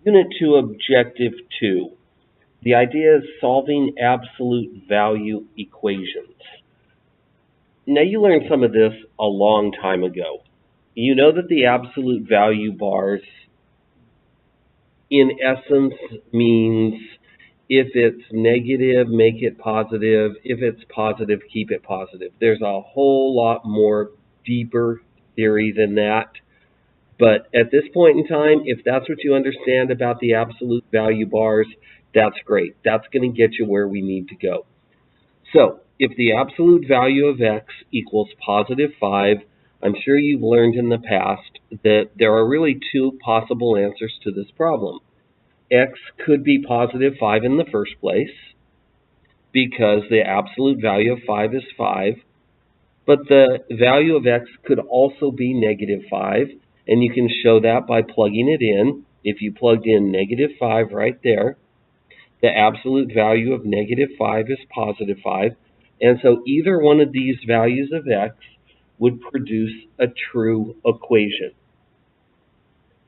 Unit 2, Objective 2. The idea is solving absolute value equations. Now, you learned some of this a long time ago. You know that the absolute value bars, in essence, means if it's negative, make it positive. If it's positive, keep it positive. There's a whole lot more deeper theory than that. But at this point in time, if that's what you understand about the absolute value bars, that's great. That's going to get you where we need to go. So, if the absolute value of x equals positive 5, I'm sure you've learned in the past that there are really two possible answers to this problem. X could be positive 5 in the first place, because the absolute value of 5 is 5, but the value of x could also be negative 5, and you can show that by plugging it in. If you plugged in negative 5 right there, the absolute value of negative 5 is positive 5, and so either one of these values of x would produce a true equation.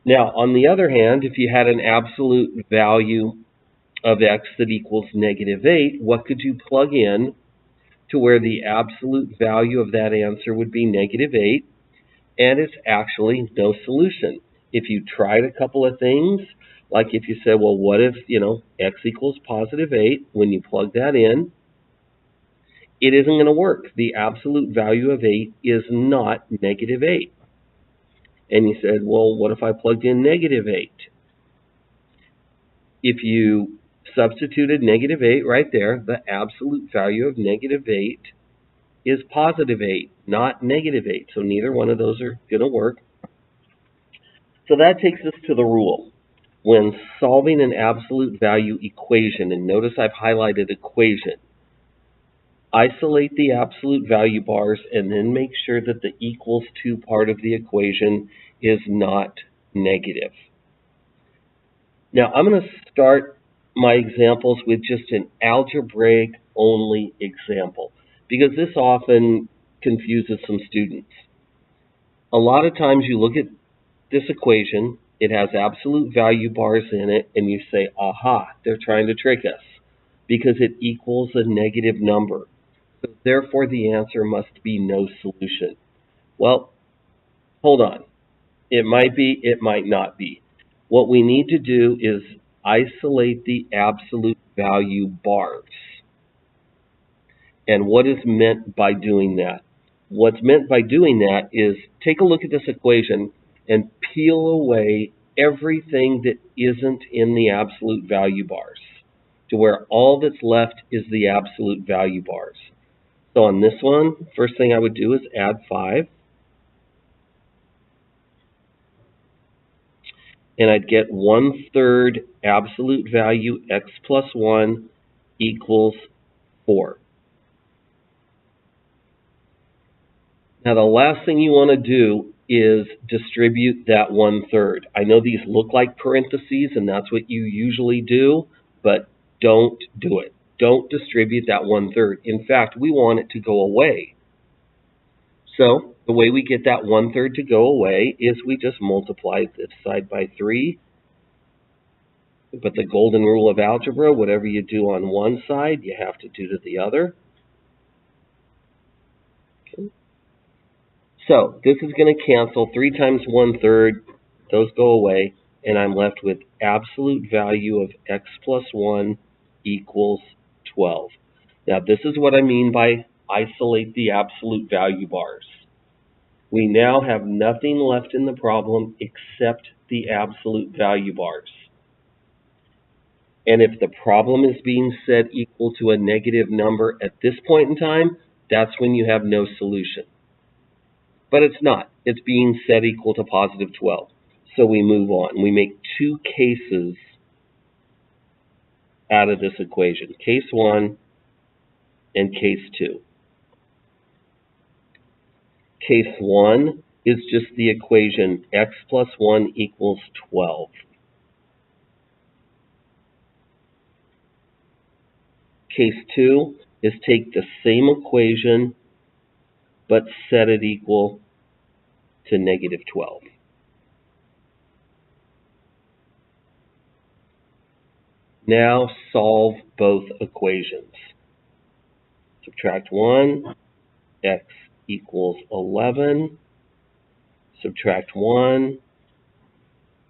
Now, on the other hand, if you had an absolute value of x that equals negative 8, what could you plug in to where the absolute value of that answer would be negative 8, and it's actually no solution? If you tried a couple of things, like if you said, well, what if, x equals positive 8, when you plug that in, it isn't going to work. The absolute value of 8 is not negative 8. And you said, well, what if I plugged in negative 8? If you substituted negative 8 right there, the absolute value of negative 8 is positive 8, not negative 8. So neither one of those are going to work. So that takes us to the rule. When solving an absolute value equation, and notice I've highlighted equation, isolate the absolute value bars and then make sure that the equals to part of the equation is not negative. Now, I'm going to start my examples with just an algebraic only example, because this often confuses some students. A lot of times you look at this equation, it has absolute value bars in it, and you say, aha, they're trying to trick us, because it equals a negative number. So therefore, the answer must be no solution. Well, hold on. It might be, it might not be. What we need to do is isolate the absolute value bars. And what is meant by doing that? What's meant by doing that is take a look at this equation and peel away everything that isn't in the absolute value bars to where all that's left is the absolute value bars. So on this one, first thing I would do is add 5. And I'd get 1/3 absolute value x plus 1 equals 4. Now the last thing you want to do is distribute that 1/3. I know these look like parentheses and that's what you usually do, but don't do it. Don't distribute that 1/3. In fact, we want it to go away. So the way we get that 1/3 to go away is we just multiply this side by 3. But the golden rule of algebra, whatever you do on one side, you have to do to the other. Okay. So this is going to cancel 3 times 1/3. Those go away. And I'm left with absolute value of x plus 1 equals 12. Now this is what I mean by isolate the absolute value bars. We now have nothing left in the problem except the absolute value bars. And if the problem is being set equal to a negative number at this point in time, that's when you have no solution. But it's not. It's being set equal to positive 12. So we move on. We make 2 cases out of this equation. Case 1 and case 2. Case 1 is just the equation x plus 1 equals 12. Case 2 is take the same equation but set it equal to negative 12. Now solve both equations. Subtract 1, x equals 11. Subtract 1,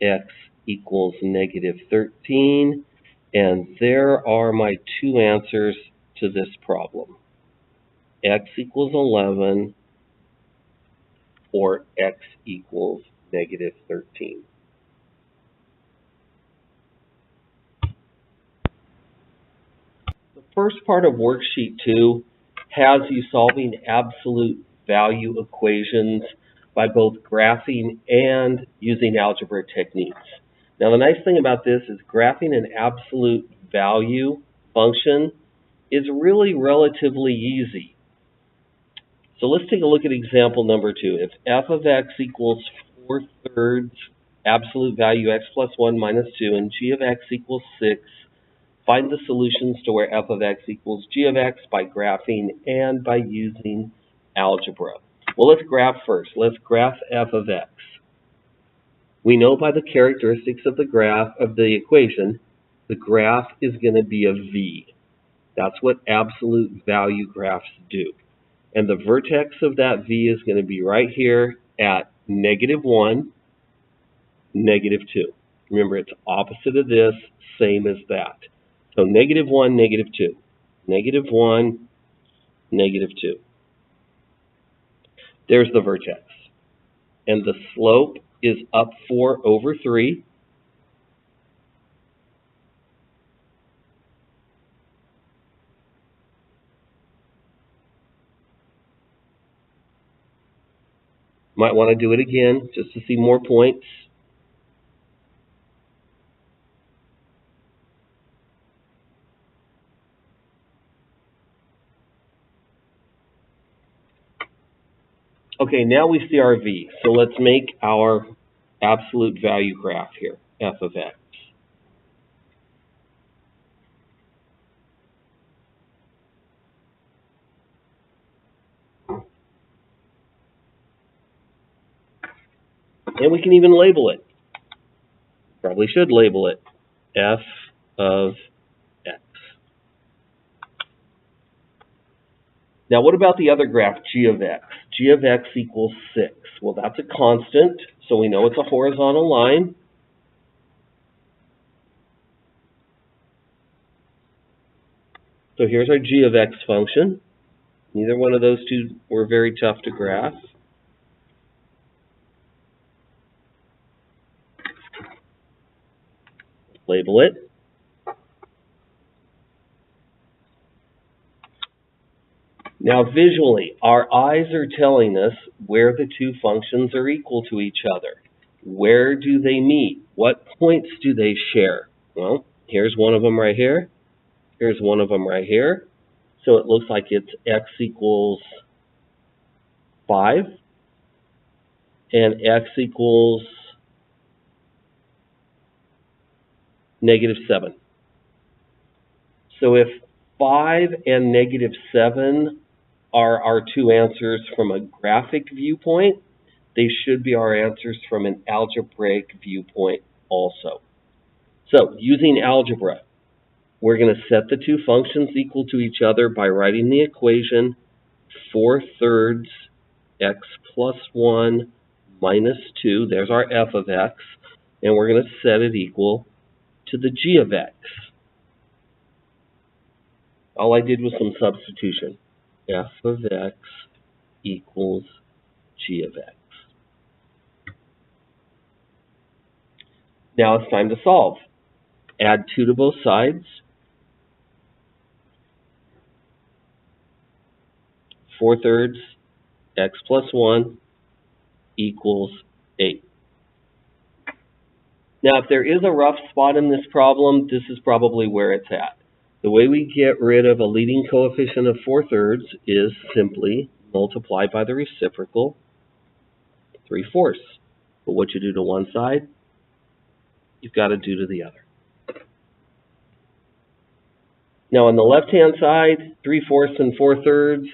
x equals negative 13. And there are my two answers to this problem. X equals 11 or x equals negative 13. The first part of worksheet 2 has you solving absolute value equations by both graphing and using algebraic techniques. Now the nice thing about this is graphing an absolute value function is really relatively easy. So let's take a look at example number 2. If f of x equals 4/3 absolute value x plus 1 minus 2 and g of x equals 6, find the solutions to where f of x equals g of x by graphing and by using algebra. Well, let's graph first. Let's graph f of x. We know by the characteristics of the graph of the equation, the graph is going to be a V. That's what absolute value graphs do. And the vertex of that V is going to be right here at -1, -2. Remember, it's opposite of this, same as that. So -1, -2. -1, -2. There's the vertex. And the slope is up 4/3. Might want to do it again just to see more points. Okay, now we see our V. So let's make our absolute value graph here, f of x. And we can even label it. Probably should label it f of x. Now what about the other graph, g of x? G of x equals 6. Well, that's a constant, so we know it's a horizontal line. So here's our g of x function. Neither one of those two were very tough to graph. Label it. Now visually, our eyes are telling us where the two functions are equal to each other. Where do they meet? What points do they share? Well, here's one of them right here. Here's one of them right here. So it looks like it's x equals 5 and x equals -7. So if 5 and -7 are our two answers from a graphic viewpoint, they should be our answers from an algebraic viewpoint also. So using algebra, we're going to set the two functions equal to each other by writing the equation 4/3 x plus 1 minus 2. There's our f of x. And we're going to set it equal to the g of x. All I did was some substitution. F of x equals g of x. Now it's time to solve. Add 2 to both sides. 4/3 x plus 1 equals 8. Now, if there is a rough spot in this problem, this is probably where it's at. The way we get rid of a leading coefficient of 4/3 is simply multiply by the reciprocal 3/4. But what you do to one side, you've got to do to the other. Now, on the left-hand side, 3/4 and 4/3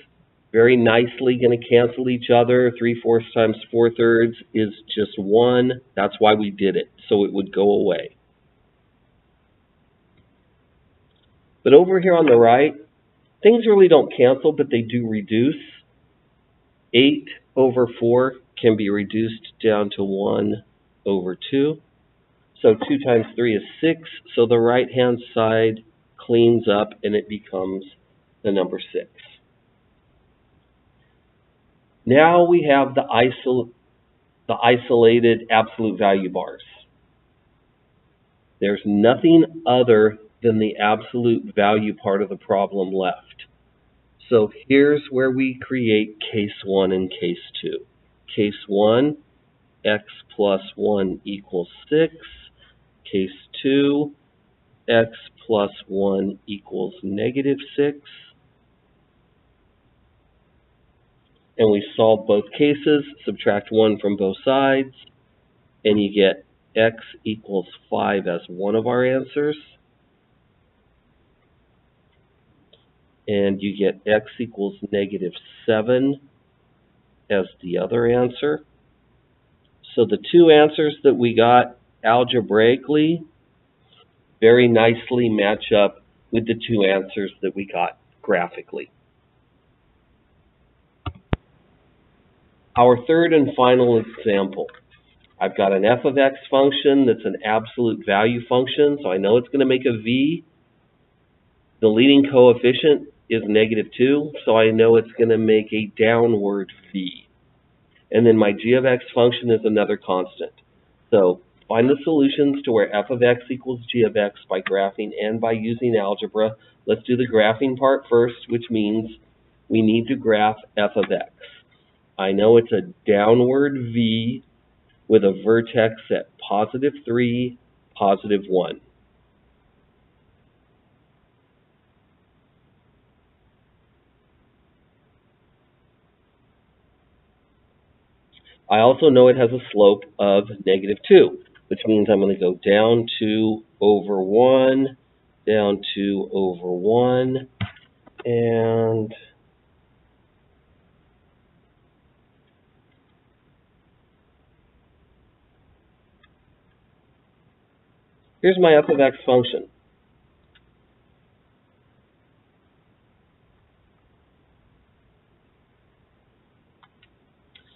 very nicely going to cancel each other. 3/4 times 4/3 is just 1. That's why we did it, so it would go away. But over here on the right, things really don't cancel, but they do reduce. 8 over 4 can be reduced down to 1 over 2. So 2 times 3 is 6. So the right-hand side cleans up and it becomes the number 6. Now we have the isolated absolute value bars. There's nothing other than the absolute value part of the problem left. So here's where we create case 1 and case 2. Case 1, x plus 1 equals 6. Case 2, x plus 1 equals negative 6. And we solve both cases, subtract 1 from both sides, and you get x equals 5 as one of our answers. And you get x equals negative 7 as the other answer. So the two answers that we got algebraically very nicely match up with the two answers that we got graphically. Our third and final example. I've got an f of x function that's an absolute value function, so I know it's going to make a v. The leading coefficient is negative 2, so I know it's going to make a downward v. And then my g of x function is another constant. So find the solutions to where f of x equals g of x by graphing and by using algebra. Let's do the graphing part first, which means we need to graph f of x. I know it's a downward v with a vertex at positive 3, positive 1. I also know it has a slope of negative 2, which means I'm going to go down 2 over 1, down 2 over 1, and here's my f of x function.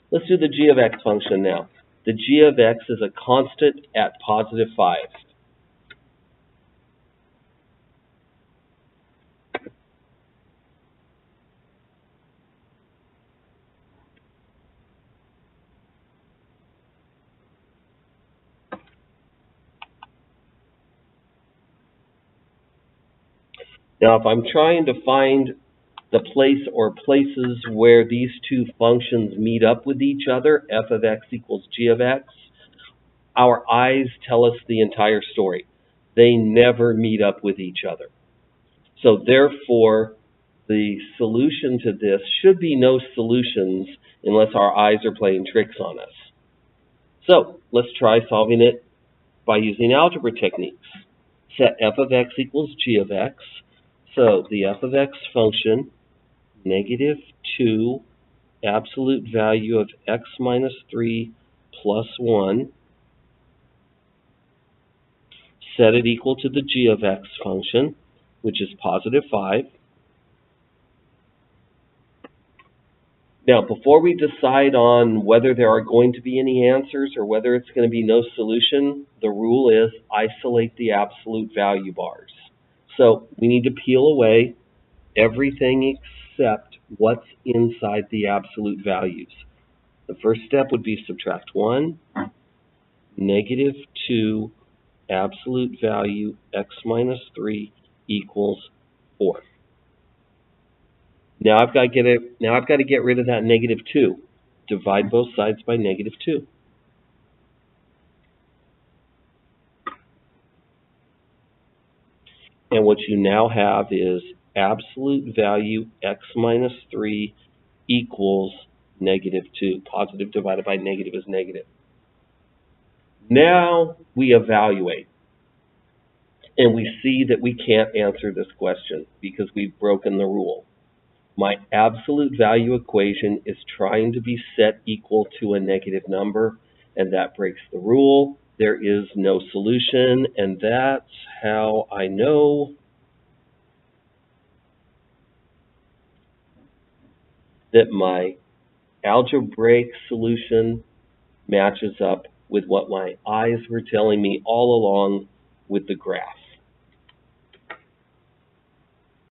Let's do the g of x function now. The g of x is a constant at positive 5. Now, if I'm trying to find the place or places where these two functions meet up with each other, f of x equals g of x, our eyes tell us the entire story. They never meet up with each other. So therefore, the solution to this should be no solutions unless our eyes are playing tricks on us. So let's try solving it by using algebra techniques. Set f of x equals g of x. So the f of x function, negative 2, absolute value of x minus 3 plus 1, set it equal to the g of x function, which is positive 5. Now, before we decide on whether there are going to be any answers or whether it's going to be no solution, the rule is isolate the absolute value bars. So we need to peel away everything except what's inside the absolute values. The first step would be subtract 1, negative 2, absolute value x minus 3 equals 4. Now I've got to get rid of that negative 2. Divide both sides by negative 2. And what you now have is absolute value x minus 3 equals negative 2. Positive divided by negative is negative. Now we evaluate. And we see that we can't answer this question because we've broken the rule. My absolute value equation is trying to be set equal to a negative number, and that breaks the rule. There is no solution, and that's how I know that my algebraic solution matches up with what my eyes were telling me all along with the graph.